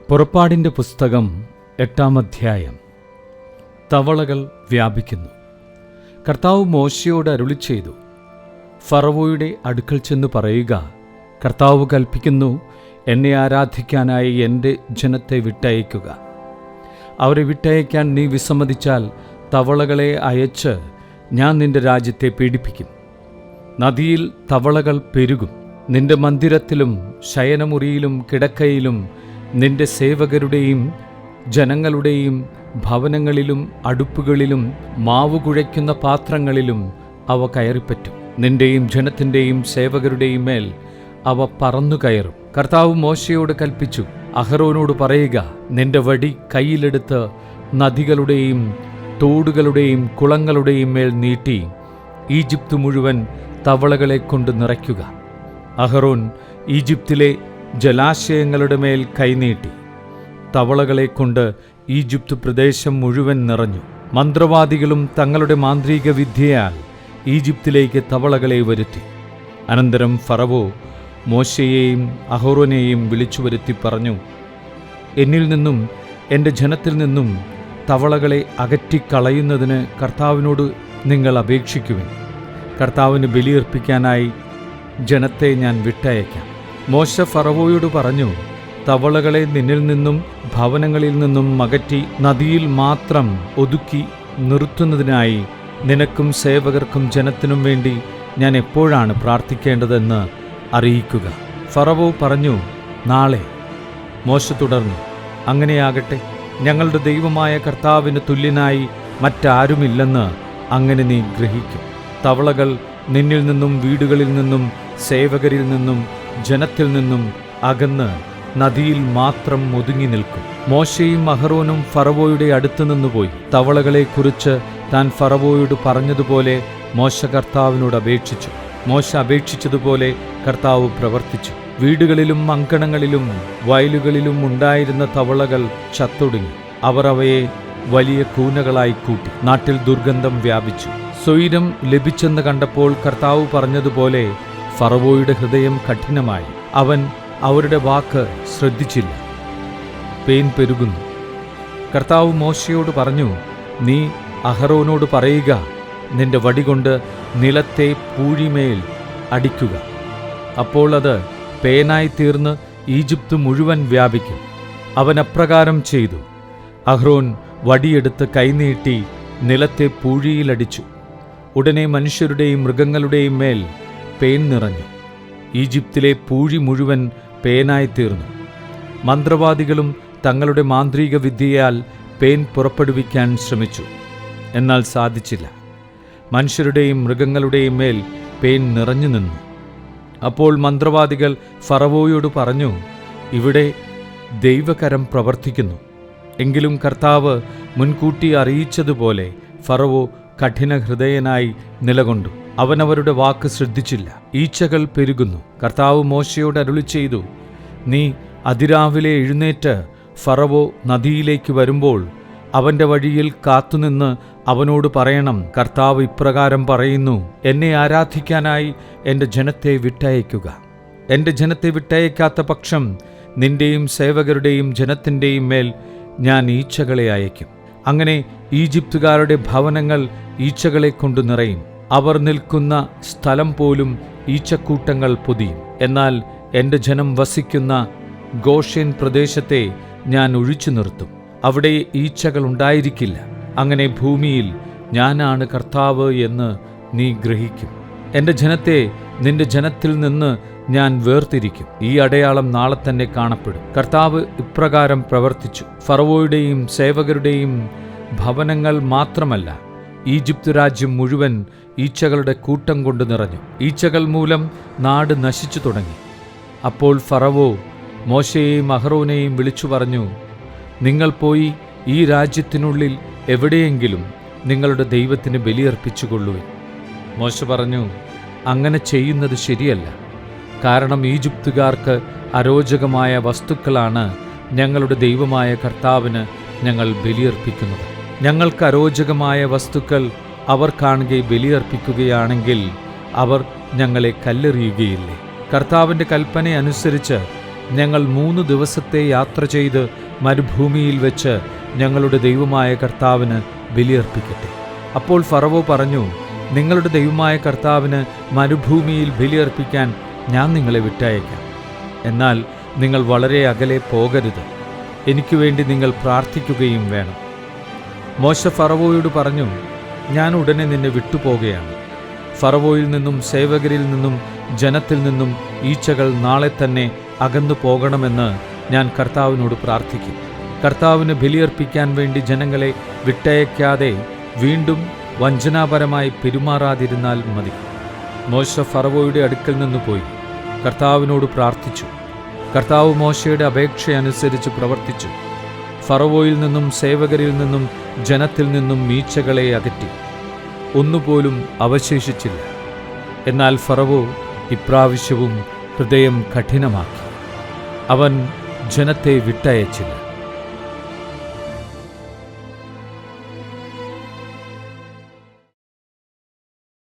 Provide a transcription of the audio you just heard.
പുറപ്പാടിൻ്റെ പുസ്തകം 8-ാം അധ്യായം. തവളകൾ വ്യാപിക്കുന്നു. കർത്താവ് മോശയോട് അരുളിച്ചെയ്തു, ഫറവോയുടെ അടുക്കൽ ചെന്ന് പറയുക, കർത്താവ് കൽപ്പിക്കുന്നു, എന്നെ ആരാധിക്കാനായി എൻ്റെ ജനത്തെ വിട്ടയക്കുക. അവരെ വിട്ടയക്കാൻ നീ വിസമ്മതിച്ചാൽ തവളകളെ അയച്ച് ഞാൻ നിന്റെ രാജ്യത്തെ പീഡിപ്പിക്കും. നദിയിൽ തവളകൾ പെരുകും. നിന്റെ മന്ദിരത്തിലും ശയനമുറിയിലും കിടക്കയിലും നിന്റെ സേവകരുടെയും ജനങ്ങളുടെയും ഭവനങ്ങളിലും അടുപ്പുകളിലും മാവ് കുഴയ്ക്കുന്ന പാത്രങ്ങളിലും അവ കയറിപ്പറ്റും. നിന്റെയും ജനത്തിൻ്റെയും സേവകരുടെയും മേൽ അവ പറന്നു കയറും. കർത്താവ് മോശയോട് കൽപ്പിച്ചു, അഹരോനോട് പറയുക, നിന്റെ വടി കയ്യിലെടുത്ത് നദികളുടെയും തോടുകളുടെയും കുളങ്ങളുടെയും മേൽ നീട്ടി ഈജിപ്ത് മുഴുവൻ തവളകളെ കൊണ്ട് നിറയ്ക്കുക. അഹരോൻ ഈജിപ്തിലെ ജലാശയങ്ങളുടെ മേൽ കൈനീട്ടി തവളകളെ കൊണ്ട് ഈജിപ്ത് പ്രദേശം മുഴുവൻ നിറഞ്ഞു. മന്ത്രവാദികളും തങ്ങളുടെ മാന്ത്രിക വിദ്യയാൽ ഈജിപ്തിലേക്ക് തവളകളെ വരുത്തി. അനന്തരം ഫറവോ മോശയെയും അഹരോനെയും വിളിച്ചു വരുത്തി പറഞ്ഞു, എന്നിൽ നിന്നും എൻ്റെ ജനത്തിൽ നിന്നും തവളകളെ അകറ്റിക്കളയുന്നതിന് കർത്താവിനോട് നിങ്ങൾ അപേക്ഷിക്കുവിൻ. കർത്താവിന് ബലിയർപ്പിക്കാനായി ജനത്തെ ഞാൻ വിട്ടയക്കാം. മോശ ഫറവോയോട് പറഞ്ഞു, തവളകളെ നിന്നിൽ നിന്നും ഭവനങ്ങളിൽ നിന്നും അകറ്റി നദിയിൽ മാത്രം ഒതുക്കി നിർത്തുന്നതിനായി നിനക്കും സേവകർക്കും ജനത്തിനും വേണ്ടി ഞാൻ എപ്പോഴാണ് പ്രാർത്ഥിക്കേണ്ടതെന്ന് അറിയിക്കുക. ഫറവോ പറഞ്ഞു, നാളെ. മോശ തുടർന്നു, അങ്ങനെയാകട്ടെ, ഞങ്ങളുടെ ദൈവമായ കർത്താവിന് തുല്യനായി മറ്റാരുമില്ലെന്ന് അങ്ങനെ നീ ഗ്രഹിക്കും. തവളകൾ നിന്നിൽ നിന്നും വീടുകളിൽ നിന്നും സേവകരിൽ നിന്നും ജനത്തിൽ നിന്നും അകന്ന് നദിയിൽ മാത്രം ഒതുങ്ങി നിൽക്കും. മോശയും അഹരോനും ഫറവോയുടെ അടുത്തു നിന്നുപോയി. തവളകളെക്കുറിച്ച് താൻ ഫറവോയോട് പറഞ്ഞതുപോലെ മോശ കർത്താവിനോട് അപേക്ഷിച്ചു. മോശ അപേക്ഷിച്ചതുപോലെ കർത്താവ് പ്രവർത്തിച്ചു. വീടുകളിലും അങ്കണങ്ങളിലും വയലുകളിലും ഉണ്ടായിരുന്ന തവളകൾ ചത്തൊടുങ്ങി. അവർ അവയെ വലിയ കൂനകളായി കൂട്ടി. നാട്ടിൽ ദുർഗന്ധം വ്യാപിച്ചു. സ്വൈരം ലഭിച്ചെന്ന് കണ്ടപ്പോൾ കർത്താവ് പറഞ്ഞതുപോലെ ഫറവോയുടെ ഹൃദയം കഠിനമായി. അവൻ അവരുടെ വാക്ക് ശ്രദ്ധിച്ചില്ല. പേൻ പെരുകുന്നു. കർത്താവ് മോശയോട് പറഞ്ഞു, നീ അഹരോനോട് പറയുക, നിന്റെ വടികൊണ്ട് നിലത്തെ പൂഴിമേൽ അടിക്കുക. അപ്പോൾ അത് പേനായി തീർന്ന് ഈജിപ്ത് മുഴുവൻ വ്യാപിക്കും. അവൻ അപ്രകാരം ചെയ്തു. അഹ്റോൻ വടിയെടുത്ത് കൈനീട്ടി നിലത്തെ പൂഴിയിലടിച്ചു. ഉടനെ മനുഷ്യരുടെയും മൃഗങ്ങളുടെയും മേൽ പേൻ നിറഞ്ഞു. ഈജിപ്തിലെ പൂഴി മുഴുവൻ പേനായി തീർന്നു. മന്ത്രവാദികളും തങ്ങളുടെ മാന്ത്രിക വിദ്യയാൽ പേൻ പുറപ്പെടുവിക്കാൻ ശ്രമിച്ചു, എന്നാൽ സാധിച്ചില്ല. മനുഷ്യരുടെയും മൃഗങ്ങളുടെയും മേൽ പേൻ നിറഞ്ഞു നിന്നു. അപ്പോൾ മന്ത്രവാദികൾ ഫറവോയോട് പറഞ്ഞു, ഇവിടെ ദൈവകരം പ്രവർത്തിക്കുന്നു. എങ്കിലും കർത്താവ് മുൻകൂട്ടി അറിയിച്ചതുപോലെ ഫറവോ കഠിനഹൃദയനായി നിലകൊണ്ടു. അവനവരുടെ വാക്ക് ശ്രദ്ധിച്ചില്ല. ഈച്ചകൾ പെരുകുന്നു. കർത്താവ് മോശയോട് അരുളിച്ചെയ്തു, നീ അതിരാവിലെ എഴുന്നേറ്റ് ഫറവോ നദിയിലേക്ക് വരുമ്പോൾ അവൻ്റെ വഴിയിൽ കാത്തുനിന്ന് അവനോട് പറയണം, കർത്താവ് ഇപ്രകാരം പറയുന്നു, എന്നെ ആരാധിക്കാനായി എൻ്റെ ജനത്തെ വിട്ടയക്കുക. എൻ്റെ ജനത്തെ വിട്ടയക്കാത്ത പക്ഷം നിന്റെയും സേവകരുടെയും ജനത്തിൻ്റെയും മേൽ ഞാൻ ഈച്ചകളെ അയക്കും. അങ്ങനെ ഈജിപ്തുകാരുടെ ഭവനങ്ങൾ ഈച്ചകളെ കൊണ്ട് നിറയും. അവർ നിൽക്കുന്ന സ്ഥലം പോലും ഈച്ചക്കൂട്ടങ്ങൾ പൊതിയും. എന്നാൽ എൻ്റെ ജനം വസിക്കുന്ന ഗോഷേൻ പ്രദേശത്തെ ഞാൻ ഒഴിച്ചു നിർത്തും. അവിടെ ഈച്ചകൾ ഉണ്ടായിരിക്കില്ല. അങ്ങനെ ഭൂമിയിൽ ഞാനാണ് കർത്താവ് എന്ന് നീ ഗ്രഹിക്കും. എൻ്റെ ജനത്തെ നിന്റെ ജനത്തിൽ നിന്ന് ഞാൻ വേർതിരിക്കും. ഈ അടയാളം നാളെ തന്നെ കാണപ്പെടും. കർത്താവ് ഇപ്രകാരം പ്രവർത്തിച്ചു. ഫറവോയുടെയും സേവകരുടെയും ഭവനങ്ങൾ മാത്രമല്ല, ഈജിപ്ത് രാജ്യം മുഴുവൻ ഈച്ചകളുടെ കൂട്ടം കൊണ്ട് നിറഞ്ഞു. ഈച്ചകൾ മൂലം നാട് നശിച്ചു തുടങ്ങി. അപ്പോൾ ഫറവോ മോശയെയും അഹരോനെയും വിളിച്ചു പറഞ്ഞു, നിങ്ങൾ പോയി ഈ രാജ്യത്തിനുള്ളിൽ എവിടെയെങ്കിലും നിങ്ങളുടെ ദൈവത്തിന് ബലിയർപ്പിച്ചുകൊള്ളുവിൻ. മോശ പറഞ്ഞു, അങ്ങനെ ചെയ്യുന്നത് ശരിയല്ല. കാരണം ഈജിപ്തുകാർക്ക് അരോചകമായ വസ്തുക്കളാണ് ഞങ്ങളുടെ ദൈവമായ കർത്താവിന് ഞങ്ങൾ ബലിയർപ്പിക്കുന്നത്. ഞങ്ങൾക്ക് അരോചകമായ വസ്തുക്കൾ അവർ കാണുകെ ബലിയർപ്പിക്കുകയാണെങ്കിൽ അവർ ഞങ്ങളെ കല്ലെറിയുകയില്ലേ? കർത്താവിൻ്റെ കൽപ്പന അനുസരിച്ച് ഞങ്ങൾ 3 ദിവസത്തെ യാത്ര ചെയ്ത് മരുഭൂമിയിൽ വെച്ച് ഞങ്ങളുടെ ദൈവമായ കർത്താവിന് ബലിയർപ്പിക്കട്ടെ. അപ്പോൾ ഫറവോ പറഞ്ഞു, നിങ്ങളുടെ ദൈവമായ കർത്താവിന് മരുഭൂമിയിൽ ബലിയർപ്പിക്കാൻ ഞാൻ നിങ്ങളെ വിട്ടയക്കാം. എന്നാൽ നിങ്ങൾ വളരെ അകലെ പോകരുത്. എനിക്ക് വേണ്ടി നിങ്ങൾ പ്രാർത്ഥിക്കുകയും വേണം. മോശ ഫറവോയോട് പറഞ്ഞു, ഞാൻ ഉടനെ നിന്നെ വിട്ടുപോകുകയാണ്. ഫറവോയിൽ നിന്നും സേവകരിൽ നിന്നും ജനത്തിൽ നിന്നും ഈച്ചകൾ നാളെ തന്നെ അകന്നു പോകണമെന്ന് ഞാൻ കർത്താവിനോട് പ്രാർത്ഥിക്കും. കർത്താവിന് ബലിയർപ്പിക്കാൻ വേണ്ടി ജനങ്ങളെ വിട്ടയക്കാതെ വീണ്ടും വഞ്ചനാപരമായി പെരുമാറാതിരുന്നാൽ മതി. മോശ ഫറവോയുടെ അടുക്കൽ നിന്ന് പോയി കർത്താവിനോട് പ്രാർത്ഥിച്ചു. കർത്താവ് മോശയുടെ അപേക്ഷയനുസരിച്ച് പ്രവർത്തിച്ചു. ഫറവോയിൽ നിന്നും സേവകരിൽ നിന്നും ജനത്തിൽ നിന്നും ഈച്ചകളെ അകറ്റി. ഒന്നുപോലും അവശേഷിച്ചില്ല. എന്നാൽ ഫറവോ ഇപ്രാവശ്യവും ഹൃദയം കഠിനമാക്കി. അവൻ ജനത്തെ വിട്ടയച്ചില്ല.